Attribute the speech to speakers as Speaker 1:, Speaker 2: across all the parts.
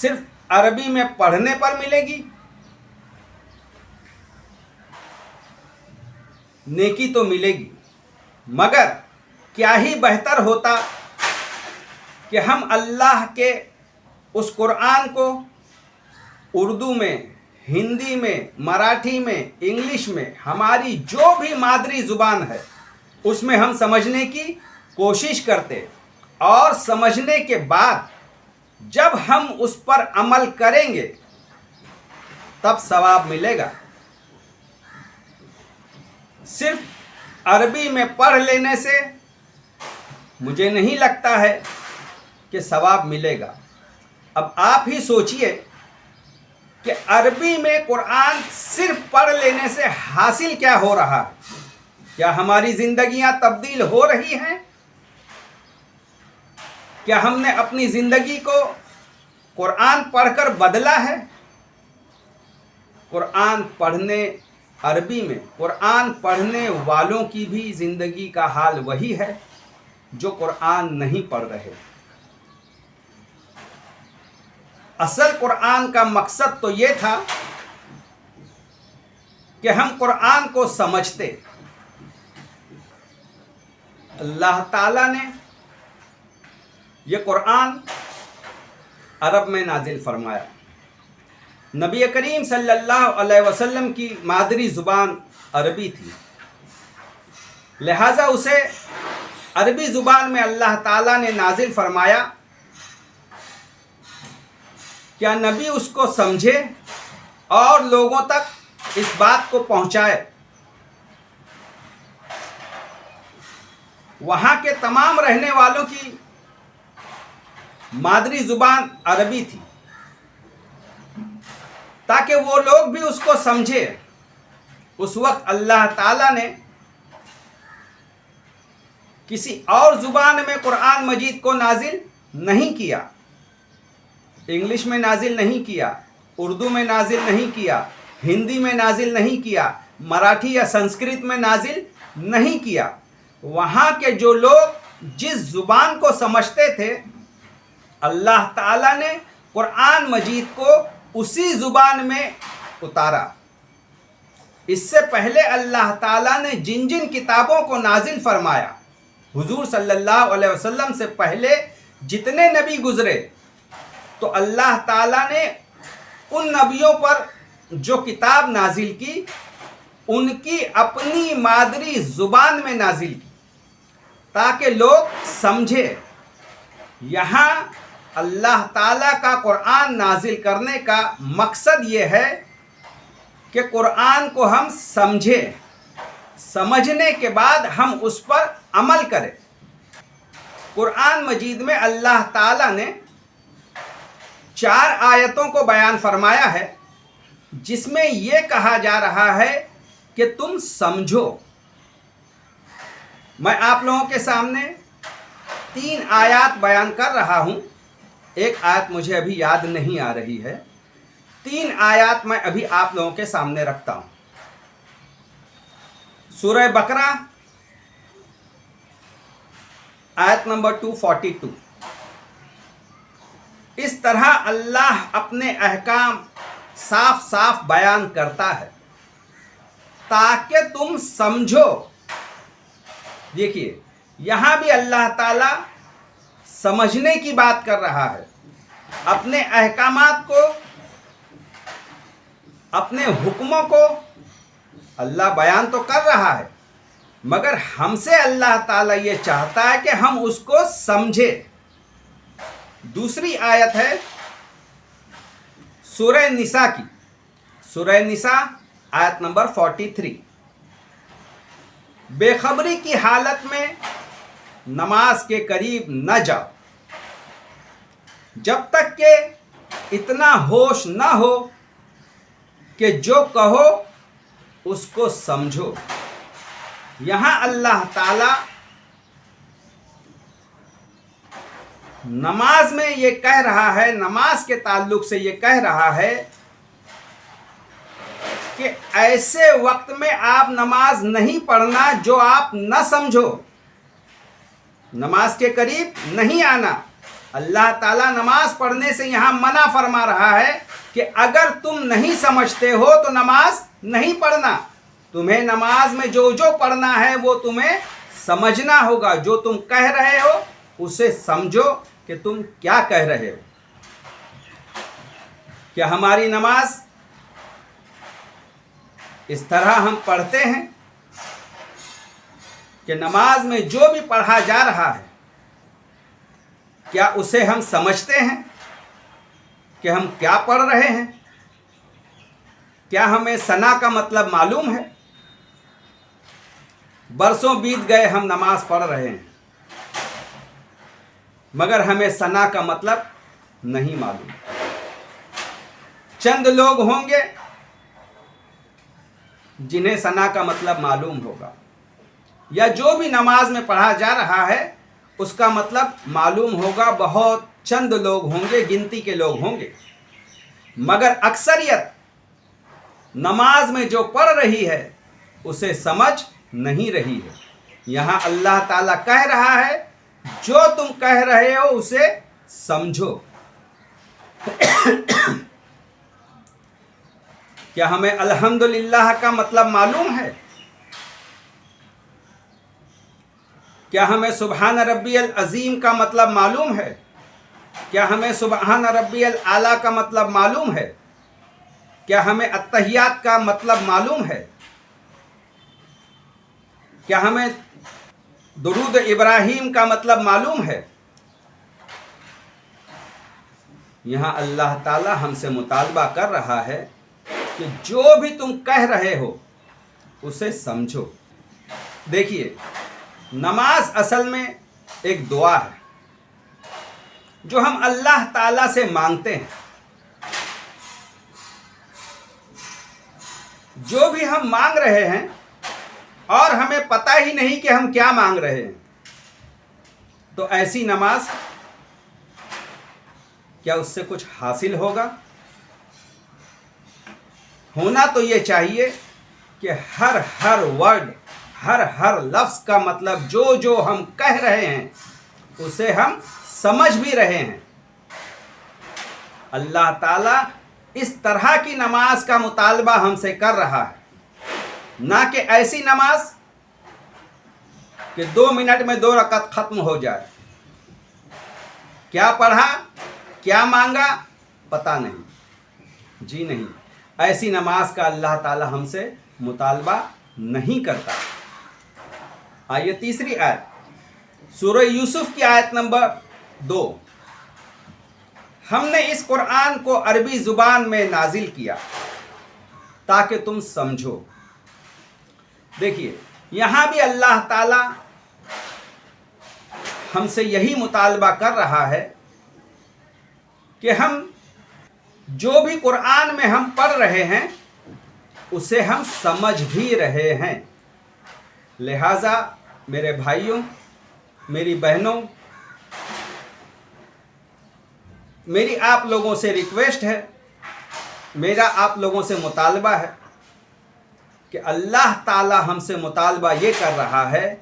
Speaker 1: صرف عربی میں پڑھنے پر ملے گی؟ نیکی تو ملے گی، مگر کیا ہی بہتر ہوتا کہ ہم اللہ کے اس قرآن کو اردو میں، ہندی میں، مراٹھی میں، انگلش میں، ہماری جو بھی مادری زبان ہے اس میں ہم سمجھنے کی کوشش کرتے، اور سمجھنے کے بعد جب ہم اس پر عمل کریں گے تب ثواب ملے گا۔ صرف عربی میں پڑھ لینے سے مجھے نہیں لگتا ہے کہ ثواب ملے گا۔ اب آپ ہی سوچئے کہ عربی میں قرآن صرف پڑھ لینے سے حاصل کیا ہو رہا ہے؟ کیا ہماری زندگیاں تبدیل ہو رہی ہیں؟ کیا ہم نے اپنی زندگی کو قرآن پڑھ کر بدلا ہے؟ قرآن پڑھنے، عربی میں قرآن پڑھنے والوں کی بھی زندگی کا حال وہی ہے جو قرآن نہیں پڑھ رہے۔ اصل قرآن کا مقصد تو یہ تھا کہ ہم قرآن کو سمجھتے۔ اللہ تعالیٰ نے یہ قرآن عرب میں نازل فرمایا۔ نبی کریم صلی اللہ علیہ وسلم کی مادری زبان عربی تھی، لہٰذا اسے عربی زبان میں اللہ تعالیٰ نے نازل فرمایا۔ کیا نبی اس کو سمجھے اور لوگوں تک اس بات کو پہنچائے؟ وہاں کے تمام رہنے والوں کی مادری زبان عربی تھی، تاکہ وہ لوگ بھی اس کو سمجھے۔ اس وقت اللہ تعالیٰ نے کسی اور زبان میں قرآن مجید کو نازل نہیں کیا، انگلش میں نازل نہیں کیا، اردو میں نازل نہیں کیا، ہندی میں نازل نہیں کیا، مراٹھی یا سنسکرت میں نازل نہیں کیا۔ وہاں کے جو لوگ جس زبان کو سمجھتے تھے، اللہ تعالیٰ نے قرآن مجید کو اسی زبان میں اتارا۔ اس سے پہلے اللہ تعالیٰ نے جن جن کتابوں کو نازل فرمایا، حضور صلی اللہ علیہ وسلم سے پہلے جتنے نبی گزرے، تو اللہ تعالیٰ نے ان نبیوں پر جو کتاب نازل کی ان کی اپنی مادری زبان میں نازل کی تاکہ لوگ سمجھے۔ یہاں اللہ تعالیٰ کا قرآن نازل کرنے کا مقصد یہ ہے کہ قرآن کو ہم سمجھیں، سمجھنے کے بعد ہم اس پر عمل کریں۔ قرآن مجید میں اللہ تعالیٰ نے 4 آیتوں کو بیان فرمایا ہے جس میں یہ کہا جا رہا ہے کہ تم سمجھو۔ میں آپ لوگوں کے سامنے 3 آیات بیان کر رہا ہوں۔ ایک آیت مجھے ابھی یاد نہیں آ رہی ہے، 3 آیات میں ابھی آپ لوگوں کے سامنے رکھتا ہوں۔ سورہ بقرہ آیت نمبر 242۔ اس طرح اللہ اپنے احکام صاف صاف بیان کرتا ہے تاکہ تم سمجھو۔ دیکھیے یہاں بھی اللہ تعالیٰ سمجھنے کی بات کر رہا ہے۔ اپنے احکامات کو، اپنے حکموں کو اللہ بیان تو کر رہا ہے، مگر ہم سے اللہ تعالیٰ یہ چاہتا ہے کہ ہم اس کو سمجھیں۔ دوسری آیت ہے سورہ نساء کی، سورہ نساء آیت نمبر 43۔ بے خبری کی حالت میں نماز کے قریب نہ جاؤ جب تک کہ اتنا ہوش نہ ہو کہ جو کہو اس کو سمجھو۔ یہاں اللہ تعالی نماز میں یہ کہہ رہا ہے، نماز کے تعلق سے یہ کہہ رہا ہے کہ ایسے وقت میں آپ نماز نہیں پڑھنا جو آپ نہ سمجھو، نماز کے قریب نہیں آنا اللہ تعالیٰ نماز پڑھنے سے یہاں منع فرما رہا ہے کہ اگر تم نہیں سمجھتے ہو تو نماز نہیں پڑھنا. تمہیں نماز میں جو جو پڑھنا ہے وہ تمہیں سمجھنا ہوگا. جو تم کہہ رہے ہو اسے سمجھو کہ تم کیا کہہ رہے ہو. کیا ہماری نماز اس طرح ہم پڑھتے ہیں کہ نماز میں جو بھی پڑھا جا رہا ہے کیا اسے ہم سمجھتے ہیں کہ ہم کیا پڑھ رہے ہیں؟ کیا ہمیں ثنا کا مطلب معلوم ہے؟ برسوں بیت گئے ہم نماز پڑھ رہے ہیں مگر ہمیں ثنا کا مطلب نہیں معلوم. چند لوگ ہوں گے جنہیں ثنا کا مطلب معلوم ہوگا، یا جو بھی نماز میں پڑھا جا رہا ہے اس کا مطلب معلوم ہوگا. بہت چند لوگ ہوں گے، گنتی کے لوگ ہوں گے، مگر اکثریت نماز میں جو پڑھ رہی ہے اسے سمجھ نہیں رہی ہے. یہاں اللہ تعالیٰ کہہ رہا ہے جو تم کہہ رہے ہو اسے سمجھو. کیا ہمیں الحمدللہ کا مطلب معلوم ہے؟ کیا ہمیں سبحان ربی العظیم کا مطلب معلوم ہے؟ کیا ہمیں سبحان ربی الاعلیٰ کا مطلب معلوم ہے؟ کیا ہمیں التحیات کا مطلب معلوم ہے؟ کیا ہمیں درود ابراہیم کا مطلب معلوم ہے؟ یہاں اللہ تعالی ہم سے مطالبہ کر رہا ہے کہ جو بھی تم کہہ رہے ہو اسے سمجھو. دیکھیے، نماز اصل میں ایک دعا ہے جو ہم اللہ تعالی سے مانگتے ہیں. جو بھی ہم مانگ رہے ہیں اور ہمیں پتہ ہی نہیں کہ ہم کیا مانگ رہے ہیں، تو ایسی نماز کیا اس سے کچھ حاصل ہوگا؟ ہونا تو یہ چاہیے کہ ہر ورڈ، ہر لفظ کا مطلب جو جو ہم کہہ رہے ہیں اسے ہم سمجھ بھی رہے ہیں. اللہ تعالیٰ اس طرح کی نماز کا مطالبہ ہم سے کر رہا ہے، نہ کہ ایسی نماز کہ 2 منٹ میں 2 رکعت ختم ہو جائے. کیا پڑھا، کیا مانگا، پتہ نہیں. جی نہیں، ایسی نماز کا اللہ تعالی ہم سے مطالبہ نہیں کرتا. آئیے تیسری آیت، سورہ یوسف کی آیت نمبر 2. ہم نے اس قرآن کو عربی زبان میں نازل کیا تاکہ تم سمجھو. دیکھیے، یہاں بھی اللہ تعالی ہم سے یہی مطالبہ کر رہا ہے کہ ہم جو بھی قرآن میں ہم پڑھ رہے ہیں اسے ہم سمجھ بھی رہے ہیں. لہٰذا میرے بھائیوں، میری بہنوں، میری آپ لوگوں سے ریکویسٹ ہے، میرا آپ لوگوں سے مطالبہ ہے کہ اللہ تعالی ہم سے مطالبہ یہ کر رہا ہے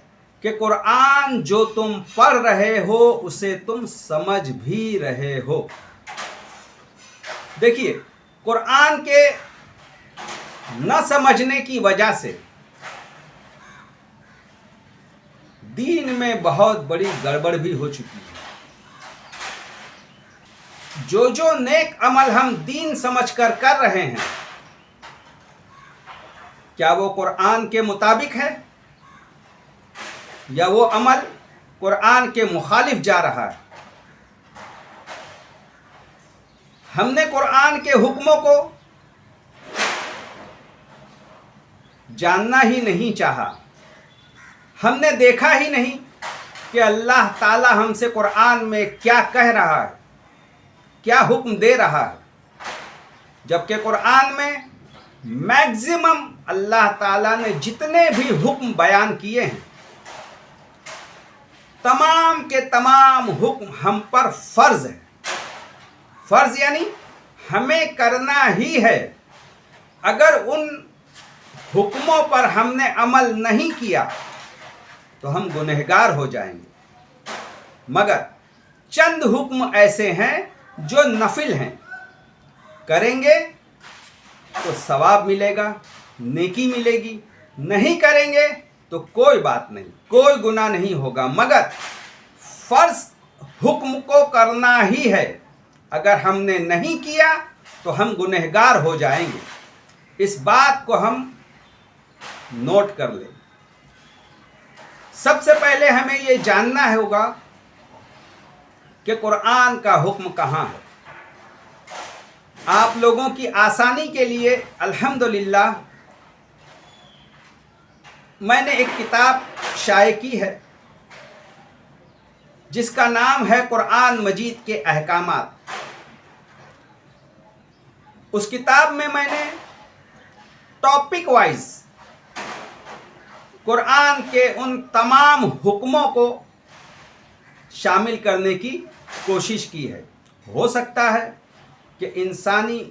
Speaker 1: کہ قرآن جو تم پڑھ رہے ہو اسے تم سمجھ بھی رہے ہو. دیکھیے، قرآن کے نہ سمجھنے کی وجہ سے دین میں بہت بڑی گڑبڑ بھی ہو چکی ہے. جو نیک عمل ہم دین سمجھ کر رہے ہیں، کیا وہ قرآن کے مطابق ہے یا وہ عمل قرآن کے مخالف جا رہا ہے؟ ہم نے قرآن کے حکموں کو جاننا ہی نہیں چاہا. ہم نے دیکھا ہی نہیں کہ اللہ تعالی ہم سے قرآن میں کیا کہہ رہا ہے، کیا حکم دے رہا ہے. جبکہ قرآن میں میکزیمم اللہ تعالیٰ نے جتنے بھی حکم بیان کیے ہیں، تمام کے تمام حکم ہم پر فرض ہے. فرض یعنی ہمیں کرنا ہی ہے. اگر ان حکموں پر ہم نے عمل نہیں کیا تو ہم گنہگار ہو جائیں گے. مگر چند حکم ایسے ہیں جو نفل ہیں، کریں گے تو ثواب ملے گا، نیکی ملے گی، نہیں کریں گے تو کوئی بات نہیں، کوئی گناہ نہیں ہوگا، مگر فرض حکم کو کرنا ہی ہے۔ اگر ہم نے نہیں کیا تو ہم گنہگار ہو جائیں گے۔ اس بات کو ہم نوٹ کر لیں۔ سب سے پہلے ہمیں یہ جاننا ہوگا کہ قرآن کا حکم کہاں ہے۔ آپ لوگوں کی آسانی کے لیے الحمدللہ میں نے ایک کتاب شائع کی ہے جس کا نام ہے قرآن مجید کے احکامات۔ اس کتاب میں نے ٹاپک وائز قرآن کے ان تمام حکموں کو شامل کرنے کی کوشش کی ہے۔ ہو سکتا ہے کہ انسانی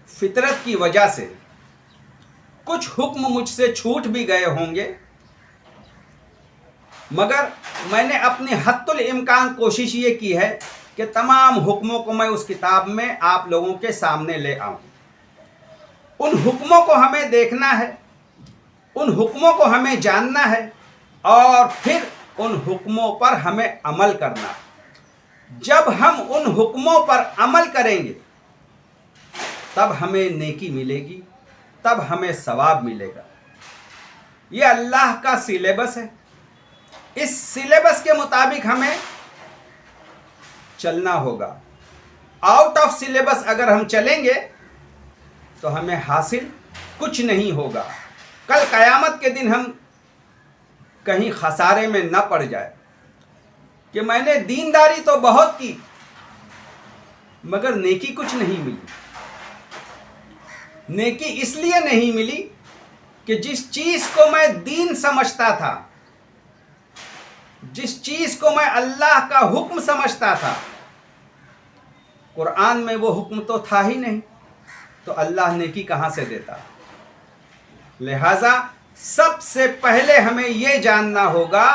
Speaker 1: فطرت کی وجہ سے کچھ حکم مجھ سے چھوٹ بھی گئے ہوں گے، مگر میں نے اپنی حد الامکان کوشش یہ کی ہے کہ تمام حکموں کو میں اس کتاب میں آپ لوگوں کے سامنے لے آؤں۔ ان حکموں کو ہمیں دیکھنا ہے، ان حکموں کو ہمیں جاننا ہے، اور پھر ان حکموں پر ہمیں عمل کرنا ہے۔ جب ہم ان حکموں پر عمل کریں گے تب ہمیں نیکی ملے گی، تب ہمیں ثواب ملے گا۔ یہ اللہ کا سلیبس ہے۔ اس سلیبس کے مطابق ہمیں چلنا ہوگا۔ آؤٹ آف سلیبس اگر ہم چلیں گے تو ہمیں حاصل کچھ نہیں ہوگا۔ کل قیامت کے دن ہم کہیں خسارے میں نہ پڑ جائے کہ میں نے دینداری تو بہت کی مگر نیکی کچھ نہیں ملی۔ نیکی اس لیے نہیں ملی کہ جس چیز کو میں دین سمجھتا تھا، جس چیز کو میں اللہ کا حکم سمجھتا تھا، قرآن میں وہ حکم تو تھا ہی نہیں، تو اللہ نیکی کہاں سے دیتا؟ لہذا سب سے پہلے ہمیں یہ جاننا ہوگا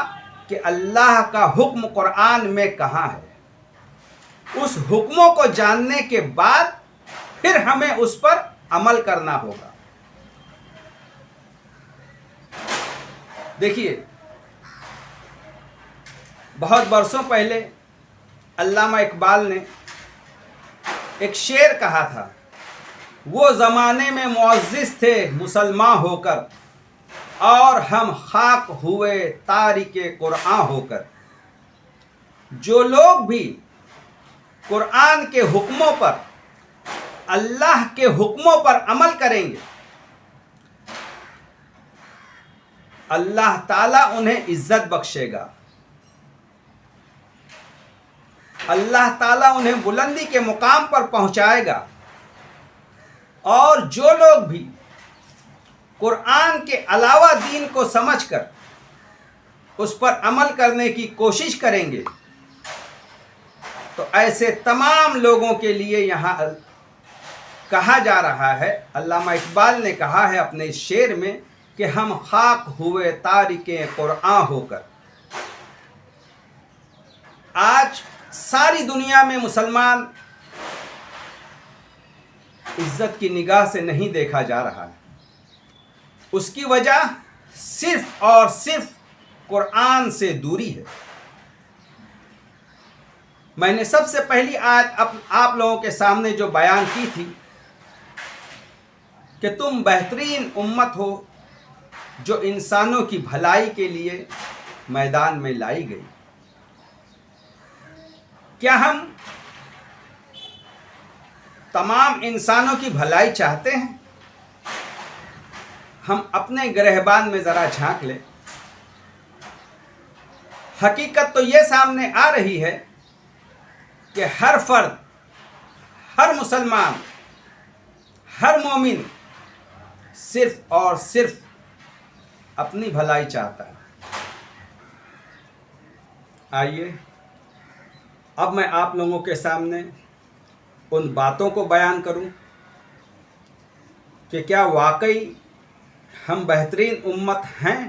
Speaker 1: کہ اللہ کا حکم قرآن میں کہاں ہے۔ اس حکموں کو جاننے کے بعد پھر ہمیں اس پر عمل کرنا ہوگا۔ دیکھیے، بہت برسوں پہلے علامہ اقبال نے ایک شعر کہا تھا، وہ زمانے میں معزز تھے مسلمان ہو کر، اور ہم خاک ہوئے تارک قرآن ہو کر۔ جو لوگ بھی قرآن کے حکموں پر، اللہ کے حکموں پر عمل کریں گے، اللہ تعالیٰ انہیں عزت بخشے گا، اللہ تعالیٰ انہیں بلندی کے مقام پر پہنچائے گا۔ اور جو لوگ بھی قرآن کے علاوہ دین کو سمجھ کر اس پر عمل کرنے کی کوشش کریں گے تو ایسے تمام لوگوں کے لیے یہاں کہا جا رہا ہے، علامہ اقبال نے کہا ہے اپنے اس شعر میں کہ ہم خاک ہوئے تارک قرآن ہو کر۔ آج ساری دنیا میں مسلمان عزت کی نگاہ سے نہیں دیکھا جا رہا ہے۔ اس کی وجہ صرف اور صرف قرآن سے دوری ہے۔ میں نے سب سے پہلی آیت آپ لوگوں کے سامنے جو بیان کی تھی کہ تم بہترین امت ہو جو انسانوں کی بھلائی کے لیے میدان میں لائی گئی۔ کیا ہم تمام انسانوں کی بھلائی چاہتے ہیں؟ ہم اپنے گرہبان میں ذرا جھانک لیں۔ حقیقت تو یہ سامنے آ رہی ہے کہ ہر فرد، ہر مسلمان، ہر مومن صرف اور صرف اپنی بھلائی چاہتا ہے۔ آئیے اب میں آپ لوگوں کے سامنے ان باتوں کو بیان کروں کہ کیا واقعی ہم بہترین امت ہیں؟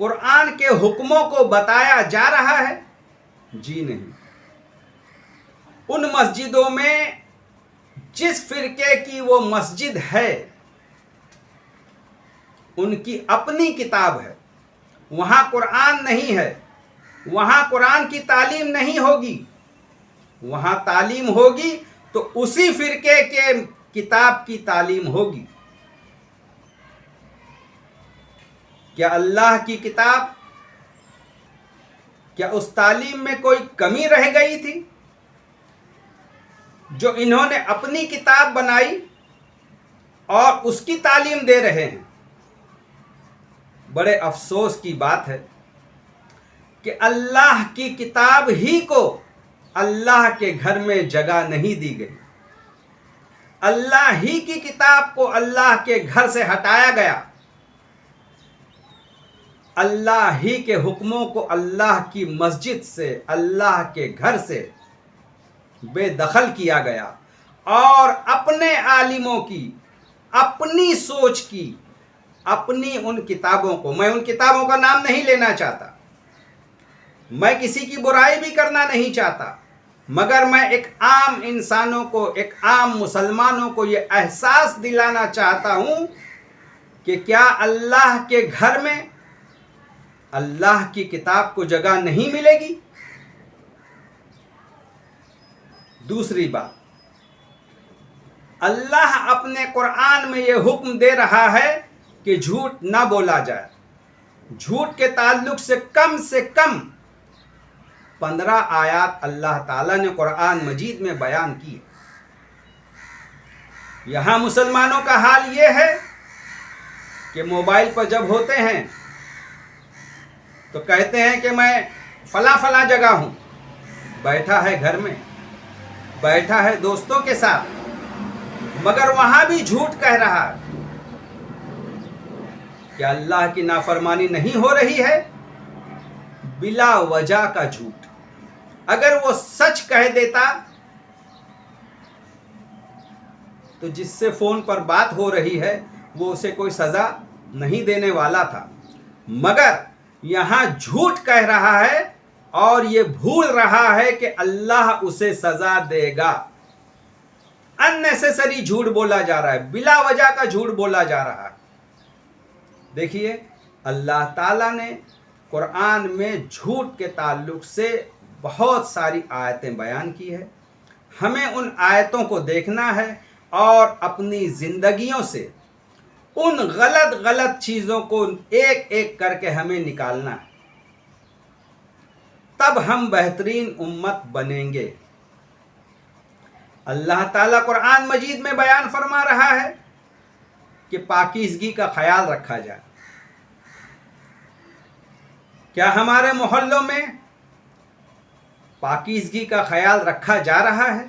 Speaker 1: قرآن کے حکموں کو بتایا جا رہا ہے؟ جی نہیں۔ ان مسجدوں میں جس فرقے کی وہ مسجد ہے ان کی اپنی کتاب ہے، وہاں قرآن نہیں ہے، وہاں قرآن کی تعلیم نہیں ہوگی، وہاں تعلیم ہوگی تو اسی فرقے کے کتاب کی تعلیم ہوگی۔ کیا اللہ کی کتاب، کیا اس تعلیم میں کوئی کمی رہ گئی تھی جو انہوں نے اپنی کتاب بنائی اور اس کی تعلیم دے رہے ہیں؟ بڑے افسوس کی بات ہے کہ اللہ کی کتاب ہی کو اللہ کے گھر میں جگہ نہیں دی گئی، اللہ ہی کی کتاب کو اللہ کے گھر سے ہٹایا گیا، اللہ ہی کے حکموں کو اللہ کی مسجد سے، اللہ کے گھر سے بے دخل کیا گیا، اور اپنے عالموں کی، اپنی سوچ کی، اپنی ان کتابوں کو، میں ان کتابوں کا نام نہیں لینا چاہتا، میں کسی کی برائی بھی کرنا نہیں چاہتا، مگر میں ایک عام انسانوں کو، ایک عام مسلمانوں کو یہ احساس دلانا چاہتا ہوں کہ کیا اللہ کے گھر میں اللہ کی کتاب کو جگہ نہیں ملے گی؟ دوسری بات، اللہ اپنے قرآن میں یہ حکم دے رہا ہے کہ جھوٹ نہ بولا جائے، جھوٹ کے تعلق سے کم 15 آیات اللہ تعالیٰ نے قرآن مجید میں بیان کی۔ یہاں مسلمانوں کا حال یہ ہے کہ موبائل پر جب ہوتے ہیں تو کہتے ہیں کہ میں فلاں جگہ ہوں، بیٹھا ہے گھر میں، بیٹھا ہے دوستوں کے ساتھ، مگر وہاں بھی جھوٹ کہہ رہا ہے۔ کیا اللہ کی نافرمانی نہیں ہو رہی ہے؟ بلا وجہ کا جھوٹ۔ اگر وہ سچ کہہ دیتا تو جس سے فون پر بات ہو رہی ہے وہ اسے کوئی سزا نہیں دینے والا تھا، مگر یہاں جھوٹ کہہ رہا ہے اور یہ بھول رہا ہے کہ اللہ اسے سزا دے گا۔ اننیسیسری جھوٹ بولا جا رہا ہے، بلا وجہ کا جھوٹ بولا جا رہا ہے۔ دیکھیے، اللہ تعالیٰ نے قرآن میں جھوٹ کے تعلق سے بہت ساری آیتیں بیان کی ہے، ہمیں ان آیتوں کو دیکھنا ہے اور اپنی زندگیوں سے ان غلط چیزوں کو ایک ایک کر کے ہمیں نکالنا ہے، تب ہم بہترین امت بنیں گے۔ اللہ تعالیٰ قرآن مجید میں بیان فرما رہا ہے کہ پاکیزگی کا خیال رکھا جائے۔ کیا ہمارے محلوں میں پاکیزگی کا خیال رکھا جا رہا ہے؟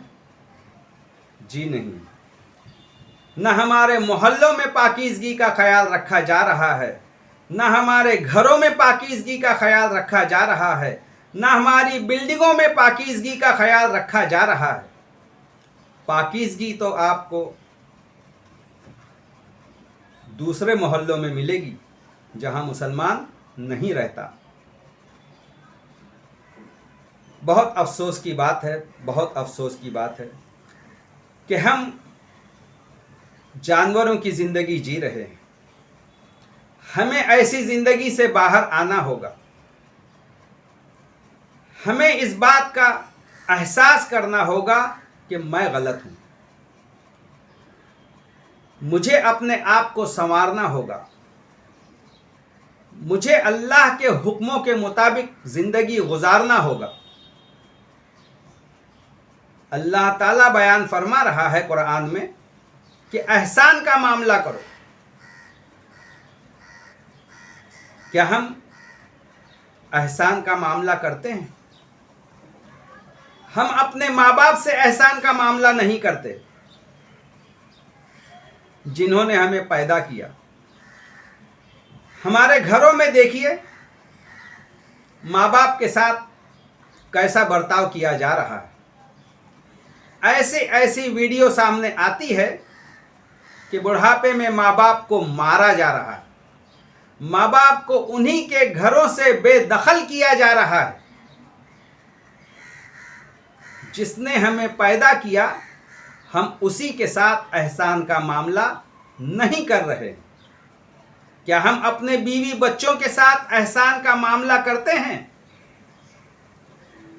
Speaker 1: جی نہیں، نہ ہمارے محلوں میں پاکیزگی کا خیال رکھا جا رہا ہے، نہ ہمارے گھروں میں پاکیزگی کا خیال رکھا جا رہا ہے، نہ ہماری بلڈنگوں میں پاکیزگی کا خیال رکھا جا رہا ہے۔ پاکیزگی تو آپ کو دوسرے محلوں میں ملے گی جہاں مسلمان نہیں رہتا۔ بہت افسوس کی بات ہے، بہت افسوس کی بات ہے کہ ہم جانوروں کی زندگی جی رہے ہیں۔ ہمیں ایسی زندگی سے باہر آنا ہوگا، ہمیں اس بات کا احساس کرنا ہوگا کہ میں غلط ہوں، مجھے اپنے آپ کو سنوارنا ہوگا، مجھے اللہ کے حکموں کے مطابق زندگی گزارنا ہوگا۔ اللہ تعالیٰ بیان فرما رہا ہے قرآن میں کہ احسان کا معاملہ کرو۔ کیا ہم احسان کا معاملہ کرتے ہیں؟ ہم اپنے ماں باپ سے احسان کا معاملہ نہیں کرتے جنہوں نے ہمیں پیدا کیا۔ ہمارے گھروں میں دیکھیے ماں باپ کے ساتھ کیسا برتاؤ کیا جا رہا ہے۔ ایسی ویڈیو سامنے آتی ہے کہ بڑھاپے میں ماں باپ کو مارا جا رہا ہے، ماں باپ کو انہی کے گھروں سے بے دخل کیا جا رہا ہے۔ جس نے ہمیں پیدا کیا ہم اسی کے ساتھ احسان کا معاملہ نہیں کر رہے۔ کیا ہم اپنے بیوی بچوں کے ساتھ احسان کا معاملہ کرتے ہیں؟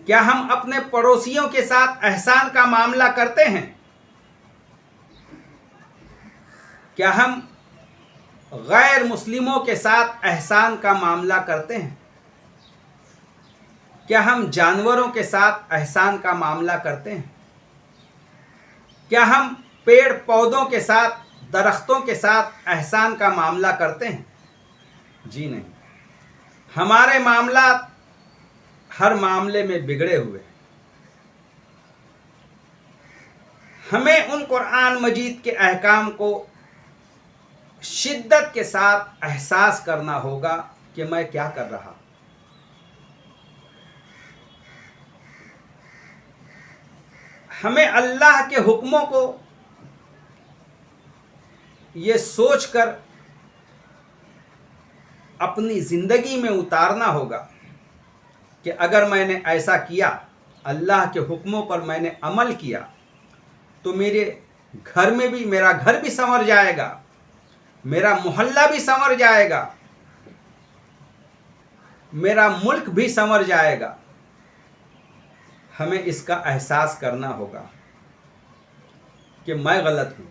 Speaker 1: کیا ہم اپنے پڑوسیوں کے ساتھ احسان کا معاملہ کرتے ہیں؟ کیا ہم غیر مسلموں کے ساتھ احسان کا معاملہ کرتے ہیں؟ کیا ہم جانوروں کے ساتھ احسان کا معاملہ کرتے ہیں؟ کیا ہم پیڑ پودوں کے ساتھ، درختوں کے ساتھ احسان کا معاملہ کرتے ہیں؟ جی نہیں۔ ہمارے معاملات ہر معاملے میں بگڑے ہوئے ہیں۔ ہمیں ان قرآن مجید کے احکام کو شدت کے ساتھ احساس کرنا ہوگا کہ میں کیا کر رہا ہوں۔ ہمیں اللہ کے حکموں کو یہ سوچ کر اپنی زندگی میں اتارنا ہوگا کہ اگر میں نے ایسا کیا، اللہ کے حکموں پر میں نے عمل کیا، تو میرے گھر میں بھی، میرا گھر بھی سنور جائے گا، میرا محلہ بھی سنور جائے گا، میرا ملک بھی سنور جائے گا۔ ہمیں اس کا احساس کرنا ہوگا کہ میں غلط ہوں،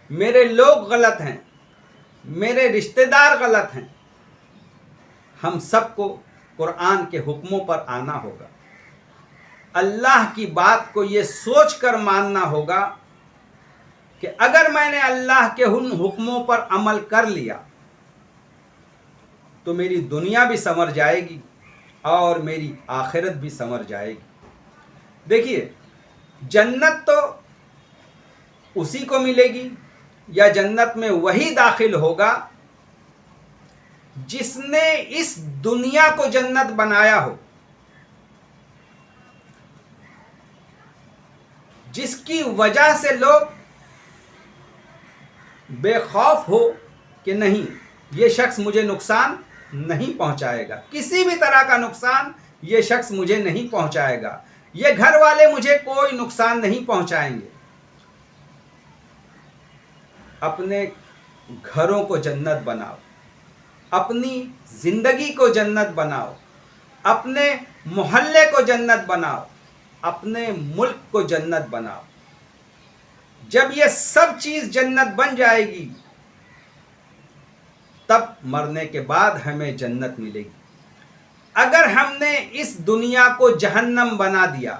Speaker 1: میرے لوگ غلط ہیں، میرے رشتہ دار غلط ہیں۔ ہم سب کو قرآن کے حکموں پر آنا ہوگا، اللہ کی بات کو یہ سوچ کر ماننا ہوگا کہ اگر میں نے اللہ کے ان حکموں پر عمل کر لیا تو میری دنیا بھی سنور جائے گی اور میری آخرت بھی سنور جائے گی۔ دیکھیے، جنت تو اسی کو ملے گی، یا جنت میں وہی داخل ہوگا جس نے اس دنیا کو جنت بنایا ہو، جس کی وجہ سے لوگ بے خوف ہو کہ نہیں، یہ شخص مجھے نقصان نہیں پہنچائے گا، کسی بھی طرح کا نقصان یہ شخص مجھے نہیں پہنچائے گا، یہ گھر والے مجھے کوئی نقصان نہیں پہنچائیں گے۔ اپنے گھروں کو جنت بناؤ، اپنی زندگی کو جنت بناؤ، اپنے محلے کو جنت بناؤ، اپنے ملک کو جنت بناؤ۔ جب یہ سب چیز جنت بن جائے گی تب مرنے کے بعد ہمیں جنت ملے گی۔ اگر ہم نے اس دنیا کو جہنم بنا دیا،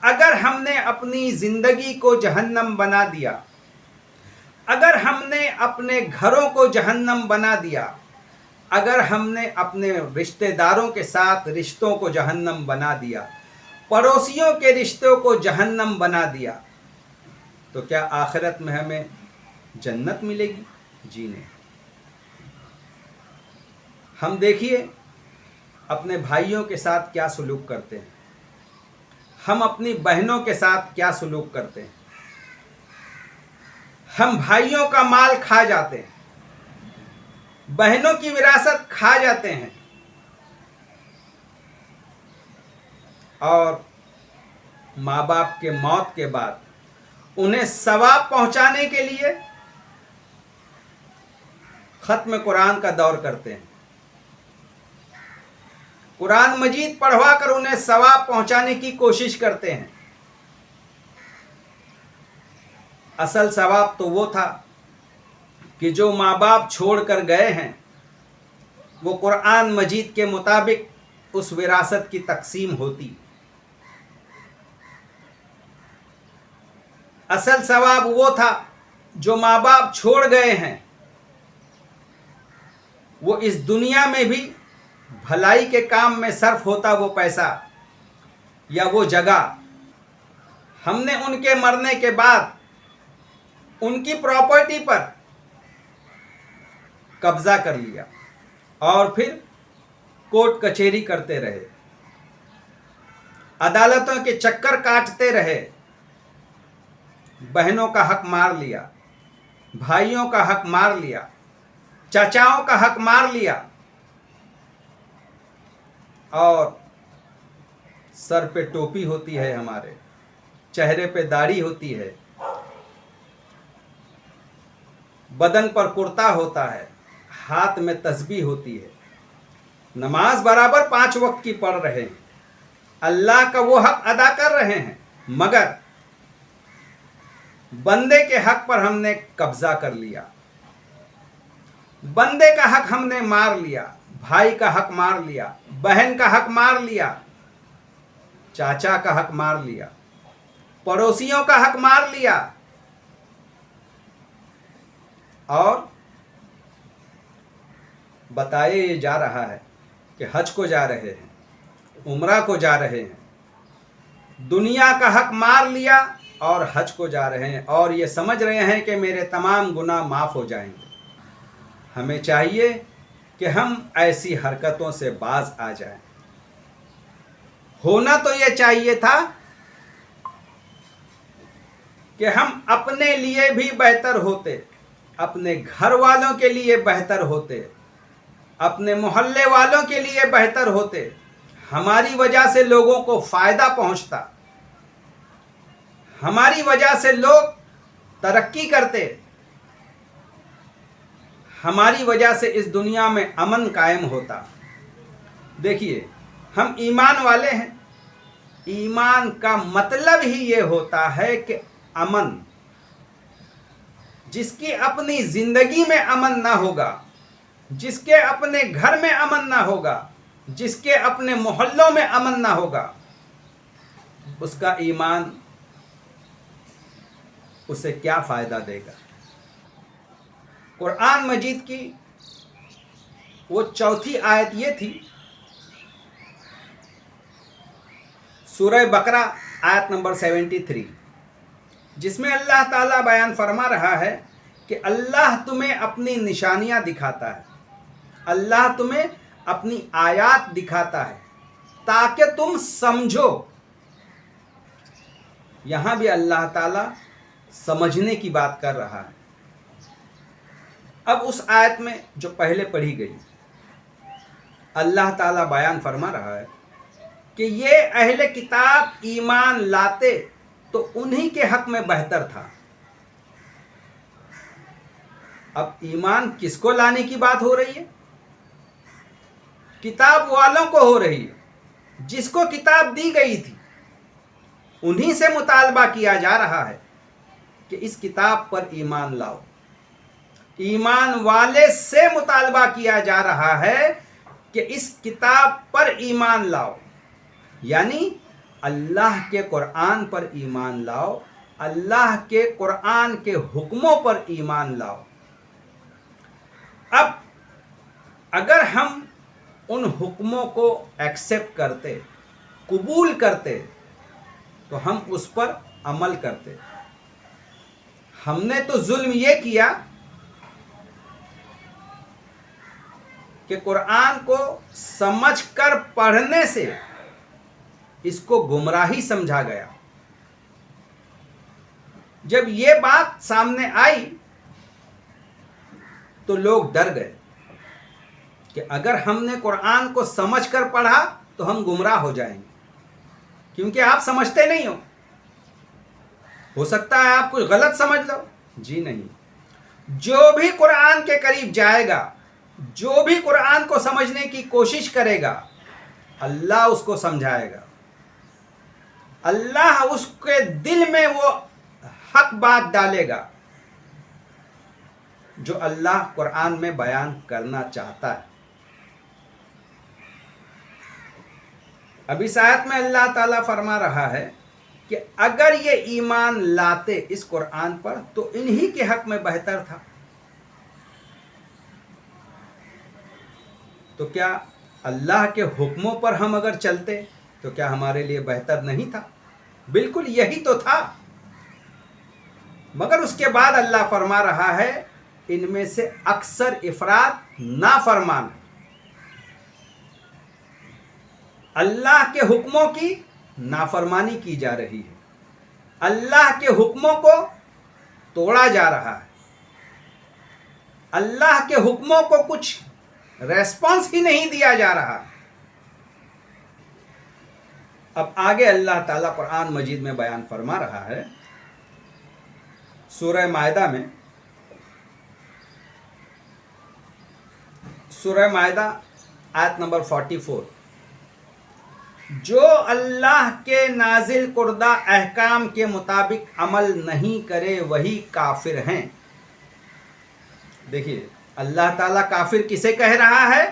Speaker 1: اگر ہم نے اپنی زندگی کو جہنم بنا دیا، اگر ہم نے اپنے گھروں کو جہنم بنا دیا، اگر ہم نے اپنے رشتہ داروں کے ساتھ رشتوں کو جہنم بنا دیا، پڑوسیوں کے رشتوں کو جہنم بنا دیا، تو کیا آخرت میں ہمیں جنت ملے گی؟ جی نہیں۔ ہم دیکھیے اپنے بھائیوں کے ساتھ کیا سلوک کرتے ہیں، ہم اپنی بہنوں کے ساتھ کیا سلوک کرتے ہیں۔ ہم بھائیوں کا مال کھا جاتے ہیں، بہنوں کی وراثت کھا جاتے ہیں، اور ماں باپ کے موت کے بعد انہیں ثواب پہنچانے کے لیے ختم قرآن کا دور کرتے ہیں، قرآن مجید پڑھوا کر انہیں ثواب پہنچانے کی کوشش کرتے ہیں۔ اصل ثواب تو وہ تھا کہ جو ماں باپ چھوڑ کر گئے ہیں وہ قرآن مجید کے مطابق اس وراثت کی تقسیم ہوتی۔ اصل ثواب وہ تھا جو ماں باپ چھوڑ گئے ہیں وہ اس دنیا میں بھی بھلائی کے کام میں صرف ہوتا، وہ پیسہ یا وہ جگہ۔ ہم نے ان کے مرنے کے بعد ان کی پراپرٹی پر قبضہ کر لیا اور پھر کورٹ کچہری کرتے رہے، عدالتوں کے چکر کاٹتے رہے، بہنوں کا حق مار لیا، بھائیوں کا حق مار لیا، چچاؤں کا حق مار لیا اور سر پہ ٹوپی ہوتی ہے، ہمارے چہرے پہ داڑھی ہوتی ہے، بدن پر کرتا ہوتا ہے، ہاتھ میں تسبیح ہوتی ہے، نماز برابر 5 وقت کی پڑھ رہے ہیں، اللہ کا وہ حق ادا کر رہے ہیں، مگر بندے کے حق پر ہم نے قبضہ کر لیا، بندے کا حق ہم نے مار لیا، بھائی کا حق مار لیا، بہن کا حق مار لیا، چاچا کا حق مار لیا، پڑوسیوں کا حق مار لیا، اور بتائے جا رہا ہے کہ حج کو جا رہے ہیں، عمرہ کو جا رہے ہیں، دنیا کا حق مار لیا اور حج کو جا رہے ہیں، اور یہ سمجھ رہے ہیں کہ میرے تمام گناہ معاف ہو جائیں گے۔ ہمیں چاہیے کہ ہم ایسی حرکتوں سے باز آ جائیں۔ ہونا تو یہ چاہیے تھا کہ ہم اپنے لیے بھی بہتر ہوتے، اپنے گھر والوں کے لیے بہتر ہوتے، اپنے محلے والوں کے لیے بہتر ہوتے، ہماری وجہ سے لوگوں کو فائدہ پہنچتا، ہماری وجہ سے لوگ ترقی کرتے، ہماری وجہ سے اس دنیا میں امن قائم ہوتا۔ دیکھیے، ہم ایمان والے ہیں، ایمان کا مطلب ہی یہ ہوتا ہے کہ امن۔ جس کی اپنی زندگی میں امن نہ ہوگا، جس کے اپنے گھر میں امن نہ ہوگا، جس کے اپنے محلوں میں امن نہ ہوگا، اس کا ایمان اسے کیا فائدہ دے گا؟ قرآن مجید کی وہ 4تھی آیت یہ تھی، سورہ بقرہ آیت نمبر 73، جس میں اللہ تعالیٰ بیان فرما رہا ہے کہ اللہ تمہیں اپنی نشانیاں دکھاتا ہے، اللہ تمہیں اپنی آیات دکھاتا ہے تاکہ تم سمجھو۔ یہاں بھی اللہ تعالیٰ سمجھنے کی بات کر رہا ہے۔ اب اس آیت میں جو پہلے پڑھی گئی، اللہ تعالیٰ بیان فرما رہا ہے کہ یہ اہل کتاب ایمان لاتے تو انہی کے حق میں بہتر تھا۔ اب ایمان کس کو لانے کی بات ہو رہی ہے؟ کتاب والوں کو ہو رہی ہے، جس کو کتاب دی گئی تھی انہی سے مطالبہ کیا جا رہا ہے کہ اس کتاب پر ایمان لاؤ۔ ایمان والے سے مطالبہ کیا جا رہا ہے کہ اس کتاب پر ایمان لاؤ، یعنی اللہ کے قرآن پر ایمان لاؤ، اللہ کے قرآن کے حکموں پر ایمان لاؤ۔ اب اگر ہم ان حکموں کو ایکسپٹ کرتے، قبول کرتے، تو ہم اس پر عمل کرتے۔ ہم نے تو ظلم یہ کیا کہ قرآن کو سمجھ کر پڑھنے سے اس کو گمراہی سمجھا گیا۔ جب یہ بات سامنے آئی تو لوگ ڈر گئے کہ اگر ہم نے قرآن کو سمجھ کر پڑھا تو ہم گمراہ ہو جائیں گے، کیونکہ آپ سمجھتے نہیں ہو سکتا ہے آپ کچھ غلط سمجھ لو۔ جی نہیں، جو بھی قرآن کے قریب جائے گا، جو بھی قرآن کو سمجھنے کی کوشش کرے گا، اللہ اس کو سمجھائے گا، اللہ اس کے دل میں وہ حق بات ڈالے گا جو اللہ قرآن میں بیان کرنا چاہتا ہے۔ اب اس آیت میں اللہ تعالیٰ فرما رہا ہے کہ اگر یہ ایمان لاتے اس قرآن پر تو انہی کے حق میں بہتر تھا۔ تو کیا اللہ کے حکموں پر ہم اگر چلتے تو کیا ہمارے لیے بہتر نہیں تھا؟ بالکل یہی تو تھا، مگر اس کے بعد اللہ فرما رہا ہے ان میں سے اکثر افراد نافرمان ہیں، اللہ کے حکموں کی نافرمانی کی جا رہی ہے، اللہ کے حکموں کو توڑا جا رہا ہے۔ اللہ کے حکموں کو کچھ ریسپانس ہی نہیں دیا جا رہا۔ اب آگے اللہ تعالیٰ قرآن مجید میں بیان فرما رہا ہے، سورہ مائدہ میں، سورہ مائدہ آیت نمبر 44، جو اللہ کے نازل کردہ احکام کے مطابق عمل نہیں کرے وہی کافر ہیں۔ دیکھیے اللہ تعالیٰ کافر کسے کہہ رہا ہے؟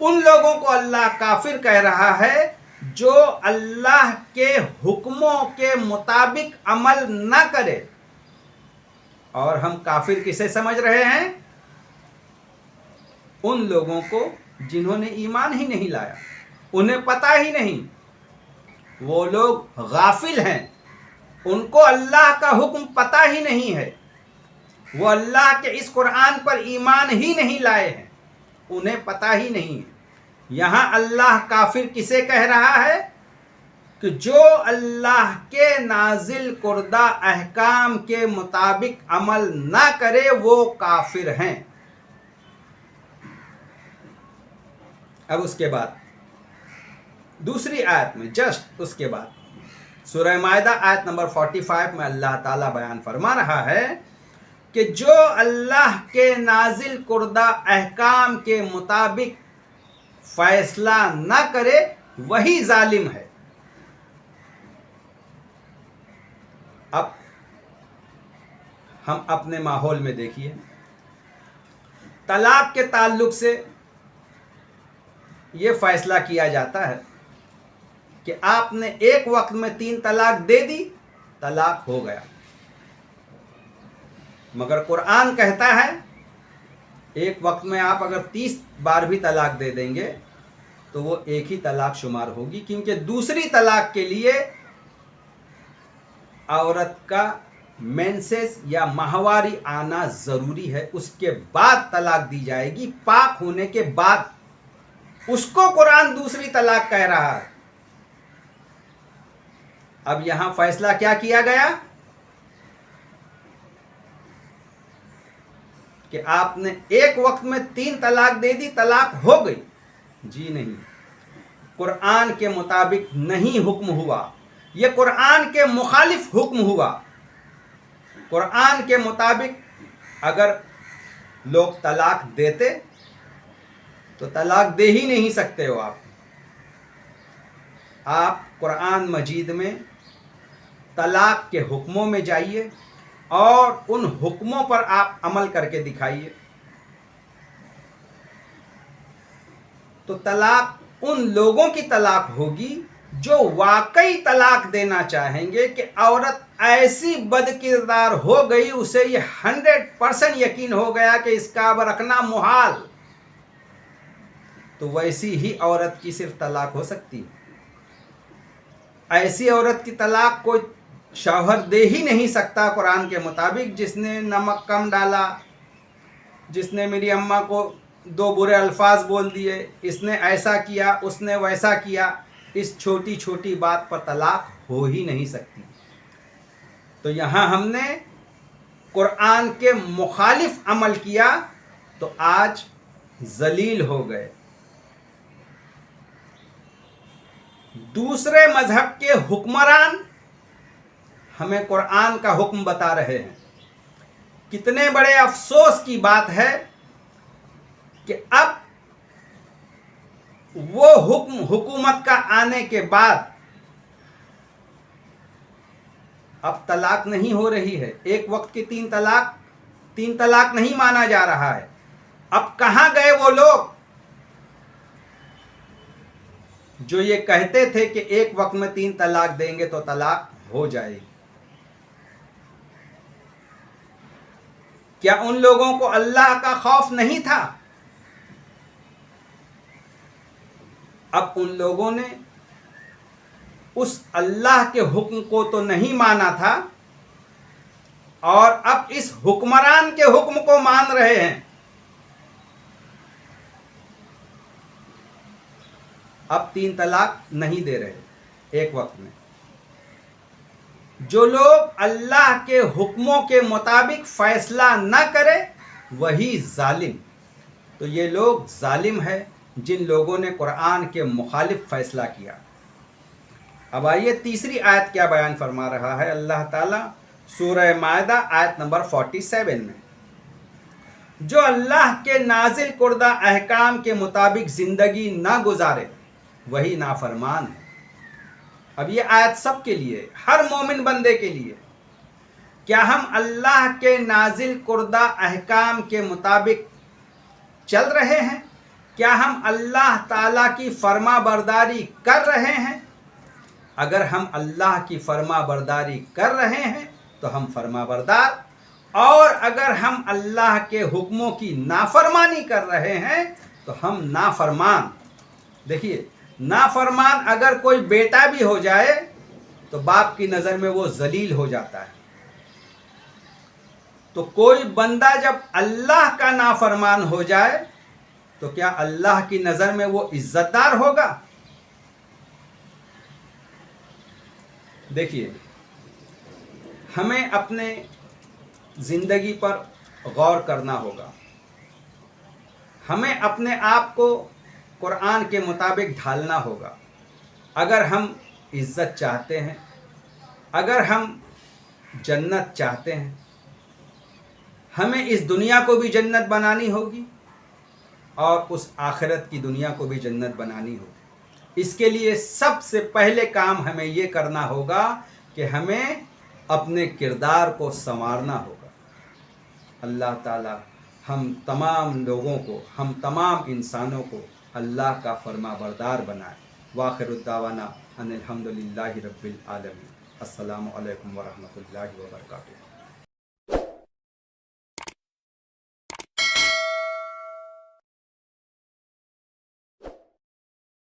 Speaker 1: ان لوگوں کو اللہ کافر کہہ رہا ہے جو اللہ کے حکموں کے مطابق عمل نہ کرے۔ اور ہم کافر کسے سمجھ رہے ہیں؟ ان لوگوں کو جنہوں نے ایمان ہی نہیں لایا، انہیں پتہ ہی نہیں، وہ لوگ غافل ہیں، ان کو اللہ کا حکم پتہ ہی نہیں ہے، وہ اللہ کے اس قرآن پر ایمان ہی نہیں لائے ہیں، انہیں پتہ ہی نہیں ہے۔ یہاں اللہ کافر کسے کہہ رہا ہے؟ کہ جو اللہ کے نازل کردہ احکام کے مطابق عمل نہ کرے وہ کافر ہیں۔ اب اس کے بعد دوسری آیت میں، جسٹ اس کے بعد سورہ مائدہ آیت نمبر 45 میں اللہ تعالیٰ بیان فرما رہا ہے کہ جو اللہ کے نازل کردہ احکام کے مطابق فیصلہ نہ کرے وہی ظالم ہے۔ اب ہم اپنے ماحول میں دیکھیے، طلاق کے تعلق سے یہ فیصلہ کیا جاتا ہے کہ آپ نے ایک وقت میں 3 طلاق دے دی، طلاق ہو گیا۔ مگر قرآن کہتا ہے ایک وقت میں آپ اگر 30 بار بھی طلاق دے دیں گے تو وہ ایک ہی طلاق شمار ہوگی، کیونکہ دوسری طلاق کے لیے عورت کا مینسس یا ماہواری آنا ضروری ہے، اس کے بعد طلاق دی جائے گی، پاک ہونے کے بعد۔ اس کو قرآن دوسری طلاق کہہ رہا ہے۔ اب یہاں فیصلہ کیا کیا گیا کہ آپ نے ایک وقت میں 3 طلاق دے دی، طلاق ہو گئی؟ جی نہیں، قرآن کے مطابق نہیں حکم ہوا، یہ قرآن کے مخالف حکم ہوا۔ قرآن کے مطابق اگر لوگ طلاق دیتے تو طلاق دے ہی نہیں سکتے ہو آپ قرآن مجید میں طلاق کے حکموں میں جائیے اور ان حکموں پر آپ عمل کر کے دکھائیے، تو طلاق ان لوگوں کی طلاق ہوگی جو واقعی طلاق دینا چاہیں گے کہ عورت ایسی بد کردار ہو گئی، اسے یہ 100% یقین ہو گیا کہ اس کا اب رکھنا محال، تو ویسی ہی عورت کی صرف طلاق ہو سکتی ہے۔ ایسی عورت کی طلاق کوئی شوہر دے ہی نہیں سکتا قرآن کے مطابق، جس نے نمک کم ڈالا، جس نے میری اماں کو 2 برے الفاظ بول دیے، اس نے ایسا کیا، اس نے ویسا کیا، اس چھوٹی چھوٹی بات پر طلاق ہو ہی نہیں سکتی۔ تو یہاں ہم نے قرآن کے مخالف عمل کیا تو آج ذلیل ہو گئے۔ دوسرے مذہب کے حکمران ہمیں قرآن کا حکم بتا رہے ہیں۔ کتنے بڑے افسوس کی بات ہے کہ اب وہ حکم حکومت کا آنے کے بعد اب طلاق نہیں ہو رہی ہے، ایک وقت کی 3 طلاق نہیں مانا جا رہا ہے۔ اب کہاں گئے وہ لوگ جو یہ کہتے تھے کہ ایک وقت میں 3 طلاق دیں گے تو طلاق ہو جائے گی؟ کیا ان لوگوں کو اللہ کا خوف نہیں تھا؟ اب ان لوگوں نے اس اللہ کے حکم کو تو نہیں مانا تھا اور اب اس حکمران کے حکم کو مان رہے ہیں۔ اب 3 طلاق نہیں دے رہے ایک وقت میں۔ جو لوگ اللہ کے حکموں کے مطابق فیصلہ نہ کرے وہی ظالم. تو یہ لوگ ظالم ہے جن لوگوں نے قرآن کے مخالف فیصلہ کیا. اب آئیے تیسری آیت کیا بیان فرما رہا ہے اللہ تعالیٰ سورہ مائدہ آیت نمبر 47 میں. جو اللہ کے نازل کردہ احکام کے مطابق زندگی نہ گزارے وہی نافرمان ہے. اب یہ آیت سب کے لیے، ہر مومن بندے کے لیے. کیا ہم اللہ کے نازل کردہ احکام کے مطابق چل رہے ہیں؟ کیا ہم اللہ تعالیٰ کی فرما برداری کر رہے ہیں؟ اگر ہم اللہ کی فرما برداری کر رہے ہیں تو ہم فرما بردار، اور اگر ہم اللہ کے حکموں کی نافرمانی کر رہے ہیں تو ہم نافرمان. دیکھیے، نافرمان اگر کوئی بیٹا بھی ہو جائے تو باپ کی نظر میں وہ ذلیل ہو جاتا ہے. تو کوئی بندہ جب اللہ کا نافرمان ہو جائے تو کیا اللہ کی نظر میں وہ عزت دار ہوگا؟ دیکھیے، ہمیں اپنے زندگی پر غور کرنا ہوگا. ہمیں اپنے آپ کو قرآن کے مطابق ڈھالنا ہوگا. اگر ہم عزت چاہتے ہیں، اگر ہم جنت چاہتے ہیں، ہمیں اس دنیا کو بھی جنت بنانی ہوگی اور اس آخرت کی دنیا کو بھی جنت بنانی ہوگی. اس کے لیے سب سے پہلے کام ہمیں یہ کرنا ہوگا کہ ہمیں اپنے کردار کو سنوارنا ہوگا. اللہ تعالی ہم تمام لوگوں کو، ہم تمام انسانوں کو اللہ کا فرما بردار بنائے. وآخر الدعوانا ان الحمدللہ رب العالمین. السلام علیکم ورحمۃ اللہ وبرکاتہ.